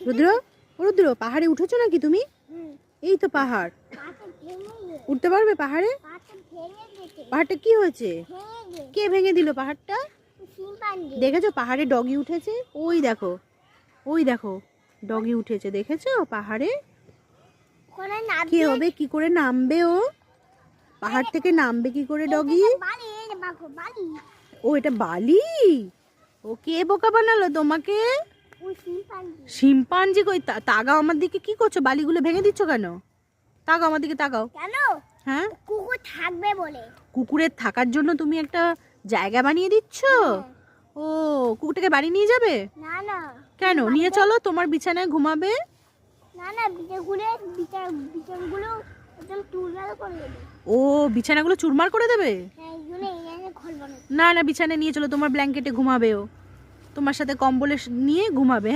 রুদ্র, রুদ্র, পাহাড়ে উঠেছো নাকি তুমি? এই তো পাহাড়। উঠতে পারবে পাহাড়ে? পাহাড়টা কি হয়েছে? কে ভেঙে দিল পাহাড়টা? দেখেছো পাহাড়ে ডগি উঠেছে? ওই দেখো, ওই দেখো, ডগি উঠেছে, দেখেছো পাহাড়ে? কি হবে, কি করে নামবে ও? পাহাড় থেকে নামবে কি করে ডগি? ও এটা বালি? ও কে বোকা বানালো তোমাকে? শিম্পাঞ্জি কই? তাকাও আমার দিকে, কি করছো? বালিগুলো ভেঙে দিচ্ছ কেন? তাকাও আমার দিকে, তাকাও। কেন? হ্যাঁ, কুকুর থাকবে বলে। কুকুরের থাকার জন্য তুমি একটা জায়গা বানিয়ে দিচ্ছ? ও কুকুরটাকে বাড়ি নিয়ে যাবে? না না। কেন? নিয়ে চলো, তোমার বিছানায় ঘুমাবে। না না, বিছানাগুলো একদম টুলমাল করে দেবে। ও বিছানাগুলো চুরমার করে দেবে? হ্যাঁ, এই জন্য এই ঘর বানাবো। না না, বিছানায় নিয়ে চলো, তোমার ব্ল্যাঙ্কেটে ঘুমাবে ও, তোমার সাথে কম্বলে নিয়ে ঘুমাবে। হ্যাঁ।